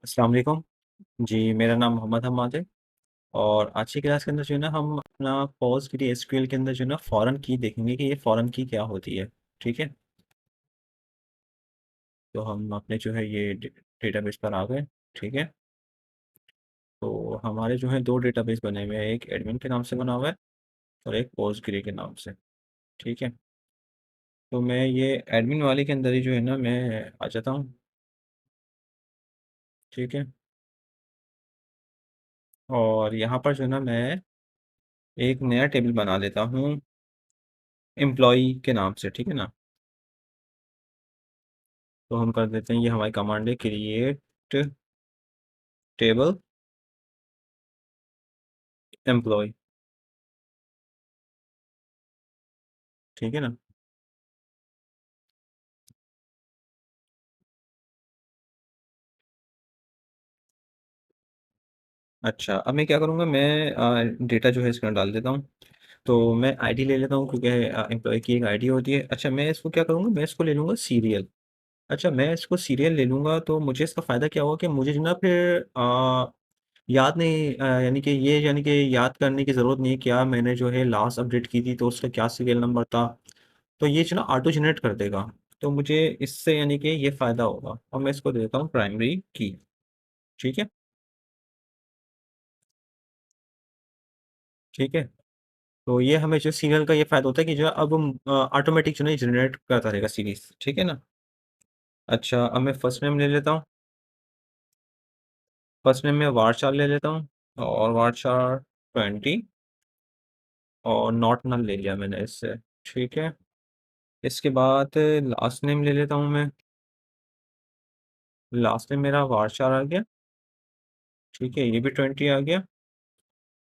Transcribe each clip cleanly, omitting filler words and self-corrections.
अस्सलाम वालेकुम। जी, मेरा नाम मोहम्मद हम्माद है और आज की क्लास के अंदर जो है ना हम अपना PostgreSQL के अंदर जो है ना फ़ॉरेन की देखेंगे कि ये फ़ॉरेन की क्या होती है, ठीक है? तो हम अपने जो है ये डेटाबेस पर आ गए, ठीक है? तो हमारे जो है 2 डेटाबेस बने हुए हैं, एक एडमिन के नाम से बना हुआ है और एक पोस्टग्रे के नाम से, ठीक है? तो मैं ये एडमिन वाले के अंदर ही जो है ना मैं आ जाता हूँ, ठीक है? और यहाँ पर जो है ना मैं एक नया टेबल बना लेता हूँ एम्प्लॉयी के नाम से, ठीक है ना? तो हम कर देते हैं ये हमारी कमांड है क्रिएट टेबल एम्प्लॉय, ठीक है ना। अच्छा, अब मैं क्या करूँगा, मैं डेटा जो है इसके अंदर डाल देता हूँ। तो मैं आईडी ले लेता हूँ क्योंकि एम्प्लॉय की एक आईडी होती है। अच्छा, मैं इसको क्या करूँगा, मैं इसको ले लूँगा सीरियल। अच्छा, मैं इसको सीरियल ले लूँगा तो मुझे इसका फ़ायदा क्या होगा कि मुझे जो ना फिर याद नहीं, यानी कि याद करने की ज़रूरत नहीं है क्या मैंने जो है लास्ट अपडेट की थी तो उसका क्या सीरियल नंबर था। तो ये जो ना ऑटो जनरेट कर देगा। तो मुझे इससे यानी कि ये फ़ायदा होगा और मैं इसको दे देता हूँ प्राइमरी की, ठीक है? ठीक है? तो ये हमें जो सीरियल का ये फ़ायदा होता है कि जो है अब ऑटोमेटिक जो है जनरेट करता रहेगा सीरीज़, ठीक है ना? अच्छा, अब मैं फर्स्ट नेम ले लेता हूँ। फर्स्ट नेम में वारचार ले लेता हूँ और वारचार 20 और नॉट नल ले लिया मैंने इससे, ठीक है? इसके बाद लास्ट नेम ले लेता हूँ मैं। लास्ट नेम मेरा वारचार आ गया, ठीक है? ये भी 20 आ गया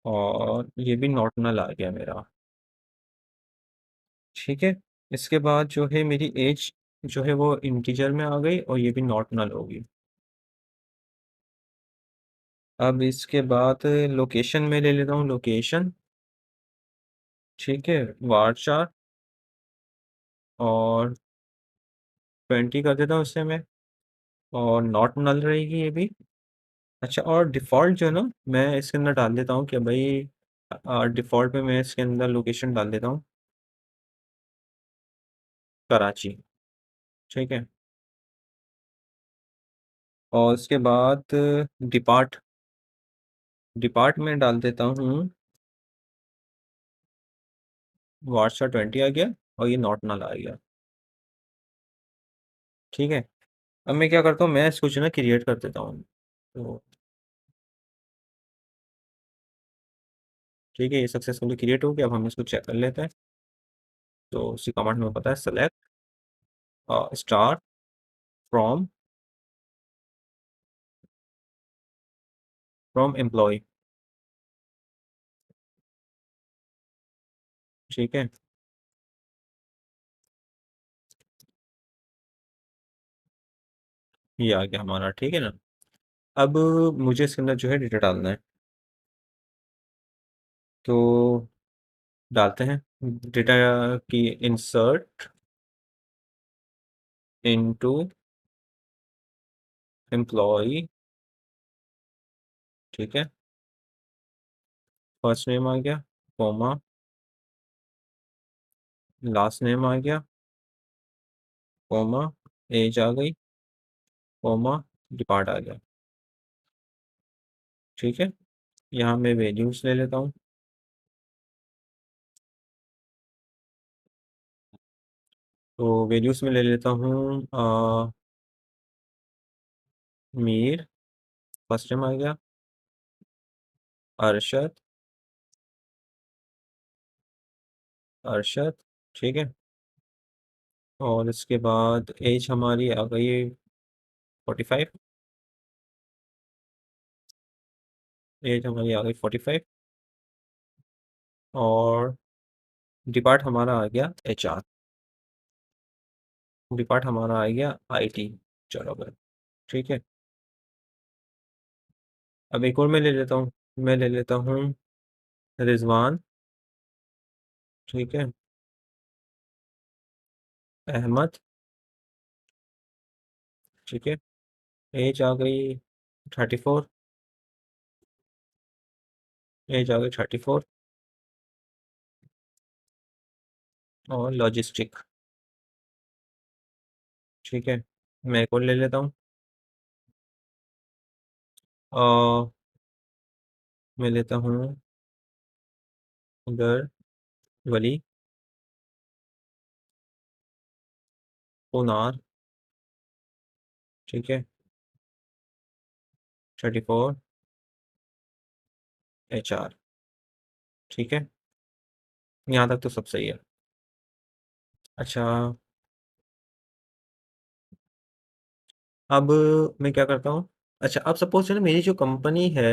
और ये भी नॉट नल आ गया मेरा, ठीक है? इसके बाद जो है मेरी ऐज जो है वो इंटीजर में आ गई और ये भी नॉट नल होगी। अब इसके बाद लोकेशन में ले लेता हूँ लोकेशन, ठीक है? वारचार और 20 कर देता हूँ इससे मैं और नॉट नल रहेगी ये भी। अच्छा, और डिफ़ॉल्ट जो है ना मैं इसके अंदर डाल देता हूँ कि भाई डिफ़ॉल्ट में मैं इसके अंदर लोकेशन डाल देता हूँ कराची, ठीक है? और उसके बाद डिपार्ट में डाल देता हूँ वारसा 20 आ गया और ये नॉट नल आ गया, ठीक है? अब मैं क्या करता हूँ, मैं इसको जो है ना क्रिएट कर देता हूँ। तो ठीक है, ये सक्सेसफुली क्रिएट हो गया। अब हम इसको चेक कर लेते हैं। तो उसी कमांड में पता है सेलेक्ट स्टार फ्रॉम एम्प्लॉय, ठीक है? ये आ गया हमारा, ठीक है ना? अब मुझे इसके अंदर जो है डेटा डालना है, तो डालते हैं डेटा की इंसर्ट इनटू एम्प्लॉय, ठीक है? फर्स्ट नेम आ गया, कॉमा, लास्ट नेम आ गया, कॉमा, एज आ गई, कॉमा, डिपार्ट आ गया, ठीक है? यहाँ मैं वैल्यूज ले लेता हूँ। तो वैल्यूज में ले लेता हूँ मीर, फर्स्ट नेम आ गया, अरशद, ठीक है? और इसके बाद एज हमारी आ गई 45, एज हमारी आ गई 45 और डिपार्ट हमारा आ गया एचआर, डिपार्ट हमारा आ गया आईटी, चलो भाई, ठीक है? अब एक और मैं ले लेता हूँ, मैं ले लेता हूँ रिजवान, ठीक है? अहमद, ठीक है? एज आ गई 34, एज आ गई 34 और लॉजिस्टिक। ठीक है, मैं एक और ले लेता हूँ। अ, मैं लेता हूँ उधर वली, पुनार। ठीक है, 34 HR। ठीक है, यहाँ तक तो सब सही है। अच्छा, अब मैं क्या करता हूँ। अच्छा, अब सपोज है ना मेरी जो कंपनी है,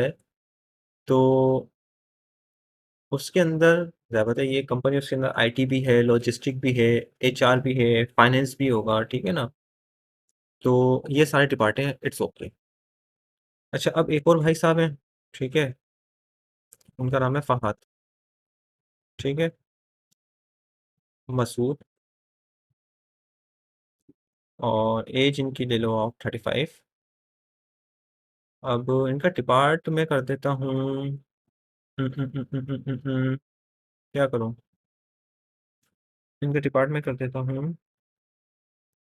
तो उसके अंदर क्या बताइए, कंपनी उसके अंदर IT भी है, लॉजिस्टिक भी है, HR भी है, फाइनेंस भी होगा। ठीक है ना, तो ये सारे डिपार्टमेंट हैं, इट्स ओके। अच्छा, अब एक और भाई साहब हैं। ठीक है, उनका नाम है फहद। ठीक है, मसूद। और एज इनकी ले लो आप 35। अब इनका डिपार्ट में कर देता हूँ। क्या करूँ, इनका डिपार्ट में कर देता हूँ।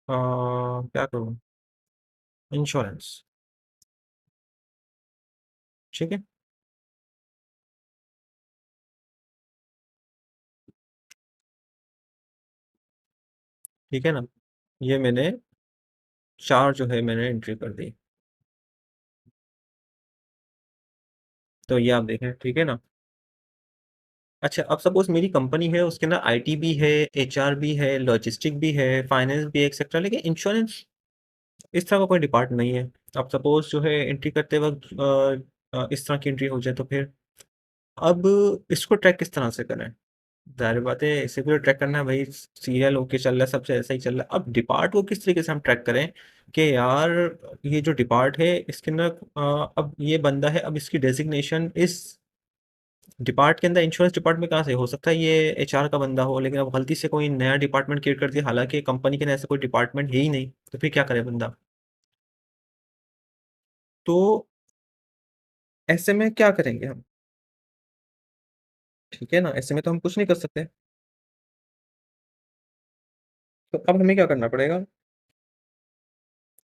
क्या करूँ, इंश्योरेंस। ठीक है। ठीक है ना, ये मैंने चार जो है मैंने एंट्री कर दी। तो ये आप देखें, ठीक है ना। अच्छा, अब सपोज मेरी कंपनी है, उसके अंदर IT भी है, HR भी है, लॉजिस्टिक भी है, फाइनेंस भी है, एक्सेट्रा, लेकिन इंश्योरेंस इस तरह का कोई डिपार्ट नहीं है। अब सपोज जो है एंट्री करते वक्त इस तरह की एंट्री हो जाए, तो फिर अब इसको ट्रैक किस तरह से करें। ज़ाहिर बात है, इसे भी तो ट्रैक करना है भाई, सीरियल होके चल रहा है, सबसे ऐसा ही चल रहा है। अब डिपार्ट को किस तरीके से हम ट्रैक करें कि यार ये जो डिपार्ट है इसके अंदर अब ये बंदा है, अब इसकी डेजिग्नेशन इस डिपार्ट के अंदर इंश्योरेंस डिपार्ट में कहाँ से हो सकता है, ये HR का बंदा हो, लेकिन अब गलती से कोई नया डिपार्टमेंट क्रिएट कर दिया, हालांकि कंपनी के अंदर ऐसा कोई डिपार्टमेंट है ही नहीं, तो फिर क्या करे बंदा। तो ऐसे में क्या करेंगे हम। ठीक है ना, ऐसे में तो हम कुछ नहीं कर सकते। तो अब हमें क्या करना पड़ेगा।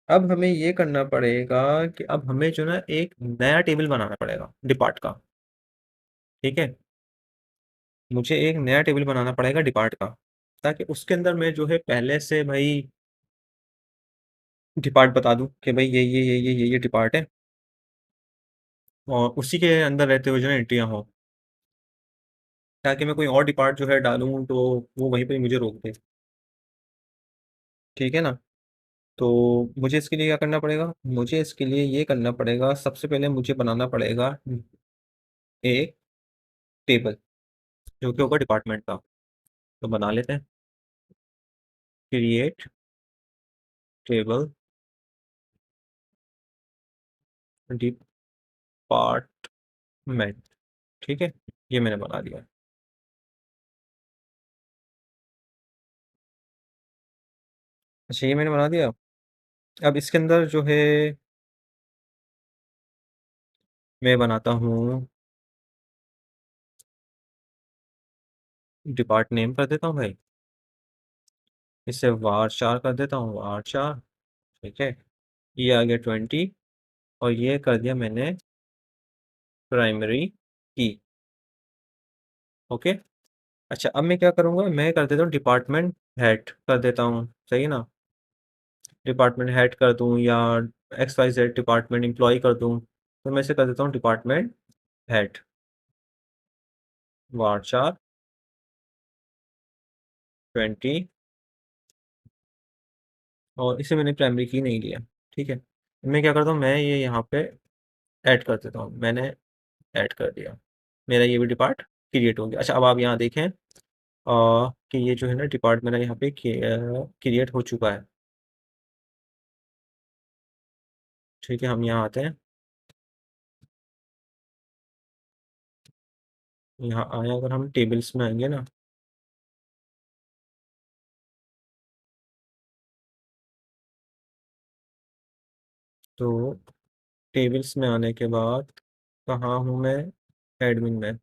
अब हमें ये करना पड़ेगा कि अब हमें जो ना एक नया टेबल बनाना पड़ेगा डिपार्ट का। ठीक है, मुझे एक नया टेबल बनाना पड़ेगा डिपार्ट का, ताकि उसके अंदर मैं जो है पहले से भाई डिपार्ट बता दूं कि भाई ये डिपार्ट है, और उसी के अंदर रहते हुए जो है एंट्रियां हो, ताकि मैं कोई और डिपार्ट जो है डालूं तो वो वहीं पे मुझे रोक दे। ठीक है ना, तो मुझे इसके लिए क्या करना पड़ेगा, मुझे इसके लिए ये करना पड़ेगा, सबसे पहले मुझे बनाना पड़ेगा एक टेबल जो कि होगा डिपार्टमेंट का। तो बना लेते हैं, क्रिएट टेबल डिपार्टमेंट। ठीक है, ये मैंने बना दिया। अच्छा, ये मैंने बना दिया। अब इसके अंदर जो है मैं बनाता हूँ, डिपार्ट नेम कर देता हूँ भाई, इसे वार 4 कर देता हूँ, वार 4। ठीक है, ये आ गया 20, और ये कर दिया मैंने प्राइमरी की। ओके। अच्छा, अब मैं क्या करूँगा, मैं कर देता हूँ डिपार्टमेंट हेड कर देता हूँ, सही है ना। डिपार्टमेंट हेड कर दूँ या XYZ डिपार्टमेंट एम्प्लॉय कर दूँ, तो मैं इसे कर देता हूँ डिपार्टमेंट हेड, वार 4, 20। और इसे मैंने प्राइमरी की नहीं लिया। ठीक है, मैं क्या करता हूँ, मैं ये यहाँ पे ऐड कर देता हूँ, मैंने ऐड कर दिया, मेरा ये भी डिपार्ट क्रिएट हो गया। अच्छा, अब आप यहाँ देखें कि ये जो है ना डिपार्ट मेरा यहाँ पे क्रिएट हो चुका है। ठीक है, हम यहाँ आते हैं, यहाँ आए अगर हम टेबल्स में आएंगे ना, तो टेबल्स में आने के बाद कहाँ हूँ मैं? एडमिन में।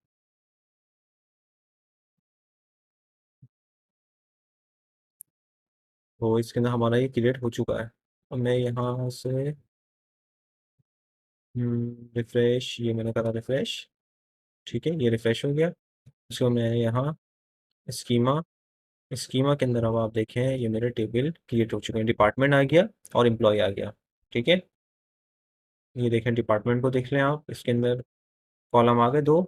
तो इसके अंदर हमारा ये क्रिएट हो चुका है। अब मैं यहाँ से रिफ्रेश, ये मैंने करा रिफ्रेश। ठीक है, ये रिफ्रेश हो गया। इसको मैं यहाँ स्कीमा, स्कीमा के अंदर अब आप देखें ये मेरे टेबल क्रिएट हो चुके हैं। डिपार्टमेंट आ गया और एम्प्लॉय आ गया। ठीक है, ये देखें डिपार्टमेंट को देख लें आप, इसके अंदर कॉलम आ गए दो।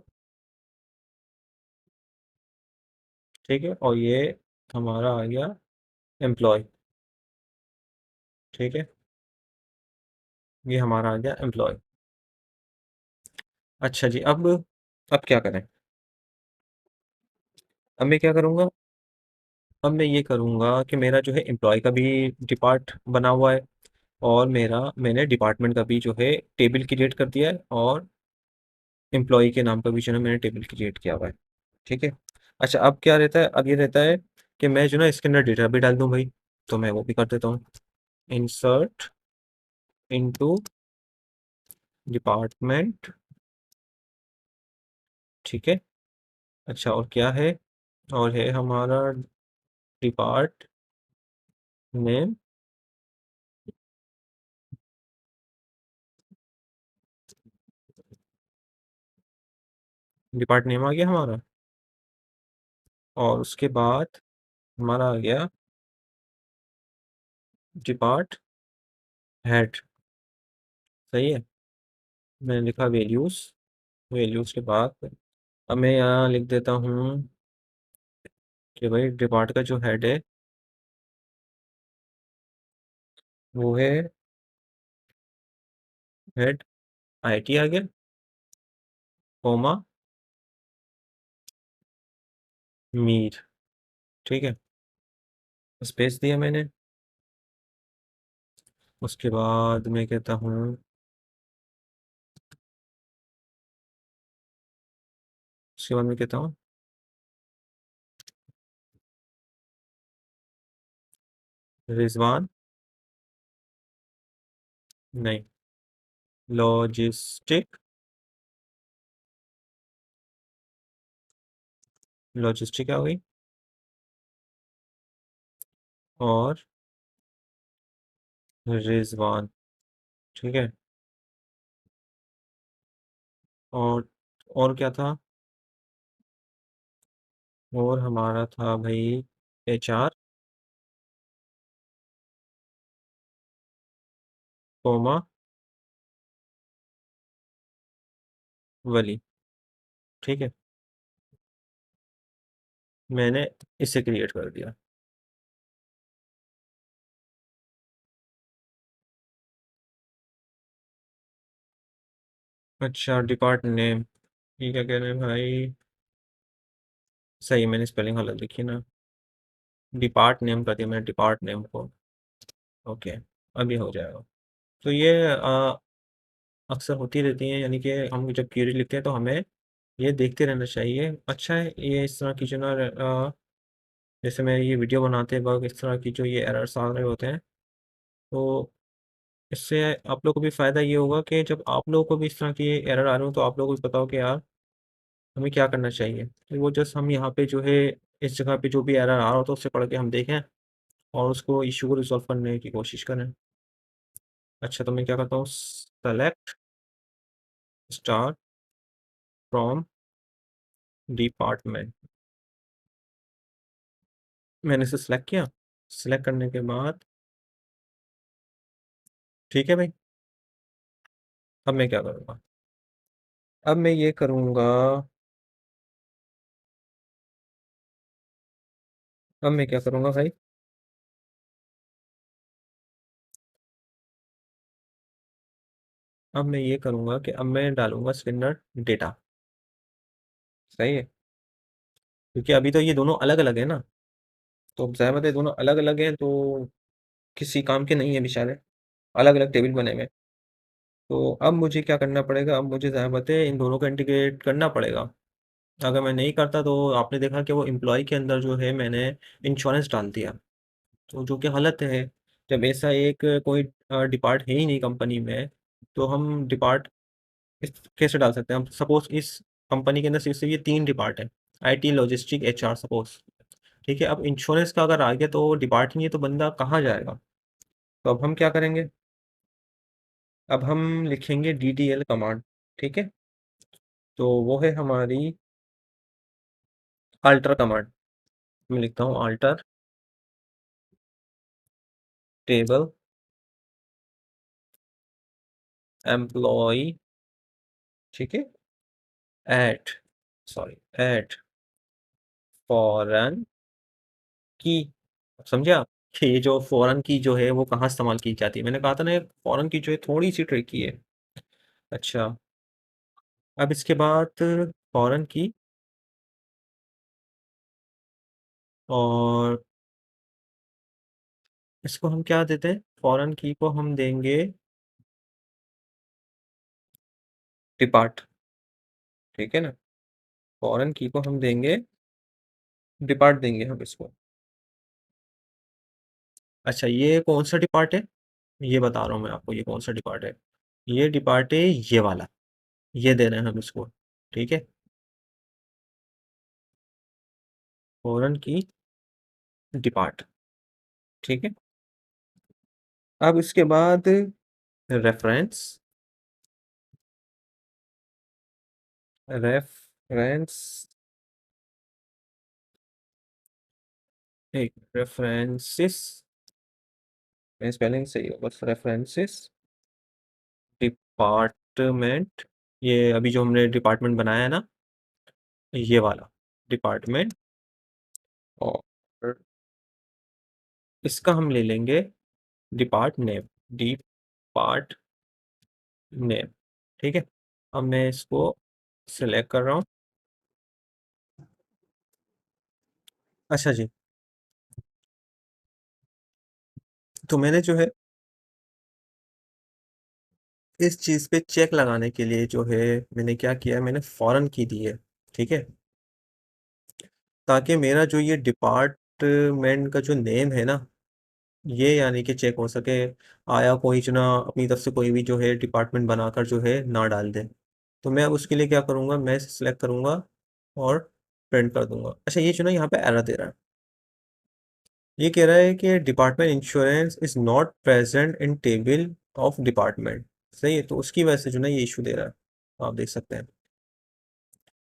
ठीक है, और ये हमारा आ गया एम्प्लॉय। ठीक है, ये हमारा आ गया एम्प्लॉय। अच्छा जी, अब क्या करें? अब मैं क्या करूँगा? अब मैं ये करूँगा कि मेरा जो है एम्प्लॉय का भी डिपार्ट बना हुआ है, और मैंने डिपार्टमेंट का भी जो है टेबल क्रिएट कर दिया है, और एम्प्लॉय के नाम का भी जो है मैंने टेबल क्रिएट किया हुआ है। ठीक है। अच्छा, अब क्या रहता है? अब ये रहता है कि मैं जो ना इसके अंदर डेटा भी डाल दूँ भाई, तो मैं वो भी कर देता हूँ। Insert into department. ठीक है। अच्छा, और क्या है? और है हमारा डिपार्ट नेम। डिपार्ट नेम आ गया हमारा, और उसके बाद हमारा आ गया डिपार्ट हेड। सही है। मैंने लिखा वैल्यूज़। वैल्यूज़ के बाद अब मैं यहाँ लिख देता हूँ कि भाई डिपार्ट का जो हेड है वो है हेड आईटी आ गया, कोमा मीर। ठीक है, स्पेस दिया मैंने। उसके बाद मैं कहता हूँ, उसके बाद मैं कहता हूँ रिजवान, नहीं, लॉजिस्टिक, लॉजिस्टिक क्या हो गई, और रिजवान। ठीक है, और क्या था? और हमारा था भाई एचआर, कोमा वली। ठीक है, मैंने इसे क्रिएट कर दिया। अच्छा, डिपार्ट नेम, ये क्या कह रहे हैं भाई? सही, मैंने स्पेलिंग गलत लिखी ना। डिपार्ट नेम कर दिया मैंने, डिपार्ट नेम को। ओके, अभी हो जाएगा। तो ये अक्सर होती रहती हैं, यानी कि हम जब क्वेरी लिखते हैं तो हमें ये देखते रहना चाहिए। अच्छा है ये इस तरह की जो ना जैसे मैं ये वीडियो बनाते वक्त इस तरह की जो ये एरर्स आ रहे होते हैं, तो इससे आप लोग को भी फ़ायदा ये होगा कि जब आप लोगों को भी इस तरह की एरर आ रहे हो तो आप लोगों को भी पता हो कि यार हमें क्या करना चाहिए। तो वो जस्ट हम यहाँ पे जो है इस जगह पे जो भी एरर आ रहा हो तो उससे पढ़ के हम देखें और उसको इश्यू को रिज़ॉल्व करने की कोशिश करें। अच्छा, तो मैं क्या करता हूँ, सेलेक्ट स्टार फ्रॉम डिपार्टमेंट। मैंने इसे सेलेक्ट किया। सेलेक्ट करने के बाद ठीक है भाई, अब मैं क्या करूँगा? अब मैं ये करूँगा, अब मैं क्या करूँगा भाई? अब मैं ये करूँगा कि अब मैं डालूँगा इसके अंदर डेटा। सही है, क्योंकि अभी तो ये दोनों अलग-अलग है ना, तो ज़ाहिर-सी बात है दोनों अलग-अलग हैं तो किसी काम के नहीं है बेचारे, अलग-अलग टेबल बने हुए हैं। तो अब मुझे क्या करना पड़ेगा? अब मुझे ज़ाहिर बात है इन दोनों को इंटीग्रेट करना पड़ेगा। अगर मैं नहीं करता तो आपने देखा कि वो एम्प्लॉयी के अंदर जो है मैंने इंश्योरेंस डाल दिया, तो जो कि गलत है। जब ऐसा एक कोई डिपार्ट है ही नहीं कंपनी में, तो हम डिपार्ट इस कैसे डाल सकते हैं? हम सपोज़ इस कंपनी के अंदर सिर्फ़ ये 3 डिपार्ट हैं, आईटी, लॉजिस्टिक, एचआर सपोज़, ठीक है? अब इंश्योरेंस का अगर आ गया तो डिपार्ट नहीं है तो बंदा कहाँ जाएगा? तो अब हम क्या करेंगे? अब हम लिखेंगे डीडीएल कमांड, ठीक है? तो वो है हमारी अल्टर कमांड। मैं लिखता हूँ अल्टर टेबल एम्प्लॉयी, ठीक है? एट सॉरी एट फॉरेन की, समझे आप? कि ये जो फॉरेन की जो है वो कहाँ इस्तेमाल की जाती है? मैंने कहा था ना, फॉरेन की जो है थोड़ी-सी ट्रिकी है। अच्छा, अब इसके बाद फॉरेन की और इसको हम क्या देते हैं? फॉरेन की को हम देंगे डिपार्ट, ठीक है ना? फॉरेन की को हम देंगे डिपार्ट देंगे हम इसको। अच्छा, ये कौन-सा डिपार्ट है? ये बता रहा हूँ मैं आपको ये कौन-सा डिपार्ट है। ये डिपार्ट है ये वाला, ये दे रहे हैं हम इसको, ठीक है? फॉरेन की डिपार्ट, ठीक है? अब इसके बाद रेफ़रेंस रेफ़रेंस एक रेफ़रेंसेस, मेरी स्पेलिंग सही हो बस, रेफ़रेंसेस डिपार्टमेंट, ये अभी जो हमने डिपार्टमेंट बनाया है ना, ये वाला डिपार्टमेंट, और इसका हम ले लेंगे डिपार्ट नेम, डिपार्ट नेम, ठीक है? अब मैं इसको सेलेक्ट कर रहा हूँ। अच्छा जी, तो मैंने जो है इस चीज़ पे चेक लगाने के लिए जो है मैंने क्या किया है, मैंने फॉरेन की दी है, ठीक है? ताकि मेरा जो ये डिपार्टमेंट का जो नेम है ना, ये यानी कि चेक हो सके, आया कोई जना अपनी तरफ से कोई भी जो है डिपार्टमेंट बनाकर जो है ना डाल दे। तो मैं अब उसके लिए क्या करूँगा, मैं इसे सिलेक्ट करूँगा और प्रिंट कर दूँगा। अच्छा, ये जो ना यहाँ पे एरर दे रहा है। ये कह रहा है कि department insurance is not present in table of department. सही है? तो उसकी वजह से जो ना ये इश्यू दे रहा है। आप देख सकते हैं।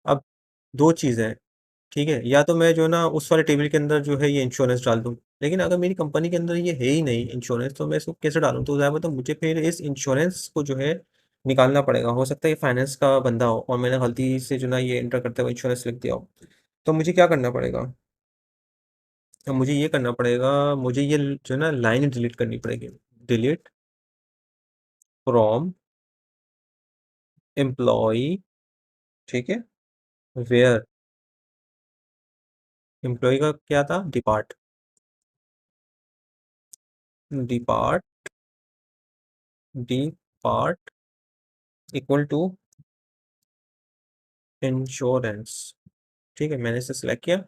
अब 2 चीज़ें हैं, ठीक है? या तो मैं जो है ना उस वाले टेबल के अंदर जो है ये इंश्योरेंस डाल दूँ। लेकिन अगर मेरी कंपनी के अंदर ये है ही नहीं इंश्योरेंस, तो मैं इसको कैसे डालूँ? तो ज़ाहिर बात है मुझे फिर इस इंश्योरेंस को जो है निकालना पड़ेगा। हो सकता है ये फाइनेंस का बंदा हो और मैंने गलती से जो ना ये एंटर करते हुए इंश्योरेंस लिख दिया हो। तो मुझे क्या करना पड़ेगा? तो मुझे ये करना पड़ेगा, मुझे ये जो है ना लाइन डिलीट करनी पड़ेगी। डिलीट फ्रॉम एम्प्लॉयी, ठीक है? वेयर एम्प्लॉयी का क्या था? Depart, depart, depart equal to insurance, ठीक है? मैंने इसे सिलेक्ट किया।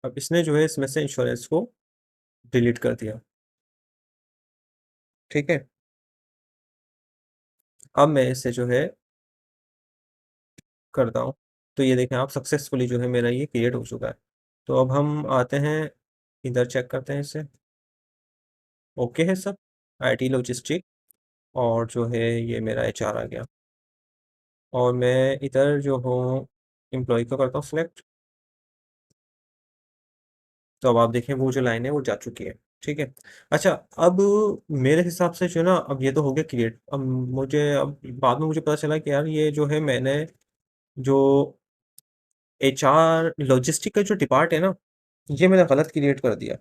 अब इसने जो है इसमें से इंश्योरेंस को डिलीट कर दिया, ठीक है? अब मैं इसे जो है करता हूँ, तो ये देखें आप सक्सेसफुली जो है मेरा ये क्रिएट हो चुका है। तो अब हम आते हैं, इधर चेक करते हैं इसे, ओके है सब, आईटी लॉजिस्टिक, और जो है ये मेरा एचआर आ गया, और मैं इधर जो हूँ एम्प्लॉयी को करता हूँ सिलेक्ट। तो अब आप देखें वो जो लाइन है वो जा चुकी है, ठीक है? अच्छा, अब मेरे हिसाब से जो है ना, अब ये तो हो गया क्रिएट। अब मुझे अब बाद में मुझे पता चला कि यार ये जो है मैंने जो एचआर लॉजिस्टिक का जो डिपार्ट है ना, ये मैंने गलत क्रिएट कर दिया।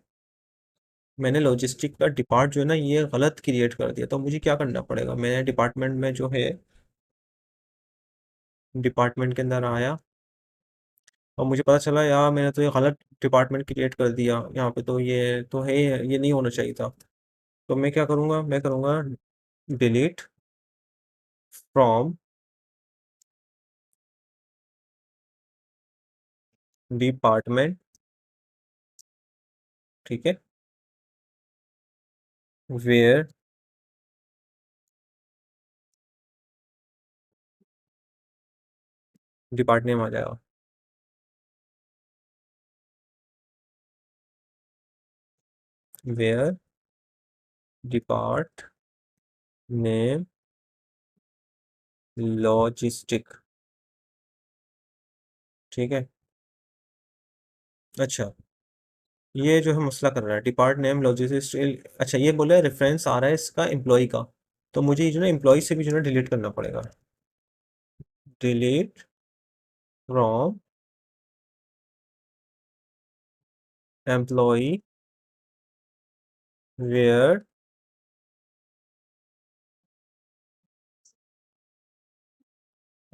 मैंने लॉजिस्टिक का डिपार्ट जो है ना ये गलत क्रिएट कर दिया। तो मुझे क्या करना पड़ेगा? मैं डिपार्टमेंट में जो है डिपार्टमेंट के अंदर आया और मुझे पता चला यार मैंने तो ये गलत डिपार्टमेंट क्रिएट कर दिया। यहाँ पे तो ये तो है, ये नहीं होना चाहिए था। तो मैं क्या करूँगा? मैं करूँगा डिलीट फ्रॉम डिपार्टमेंट, ठीक है? वेयर डिपार्ट नेम आ जाएगा। Where depart name logistic. ठीक है। अच्छा, ये जो है मसला कर रहा है डिपार्ट नेम लॉजिस्टिक। अच्छा, ये बोला है रेफरेंस आ रहा है इसका एम्प्लॉय का, तो मुझे ये जो ना एम्प्लॉय से भी जो है डिलीट करना पड़ेगा। Delete from employ where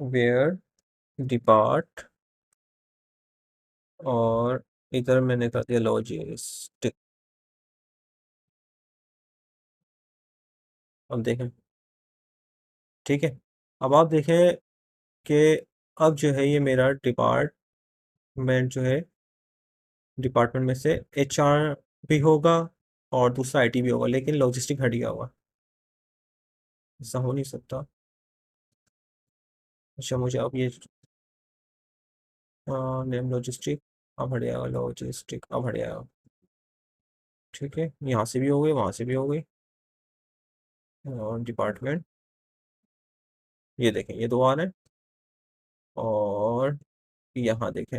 where depart, और इधर मैंने कर दिया लॉजिस्टिक। अब देखें। ठीक है। अब आप देखें कि अब जो है ये मेरा डिपार्टमेंट जो है, डिपार्टमेंट में से एचआर भी होगा और दूसरा आईटी भी होगा, लेकिन लॉजिस्टिक हट गया होगा। ऐसा हो नहीं सकता। अच्छा, मुझे अब ये नेम लॉजिस्टिक अब हट जाएगा, लॉजिस्टिक अब हट जाएगा। ठीक है, यहाँ से भी हो गई, वहाँ से भी हो गई। और डिपार्टमेंट, ये देखें ये दो आ रहे हैं, और यहाँ देखें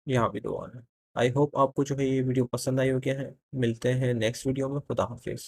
यहाँ भी दो आ रहे हैं। आई होप आपको जो है ये वीडियो पसंद आई हो गया है। मिलते हैं नेक्स्ट वीडियो में। खुदा हाफिज।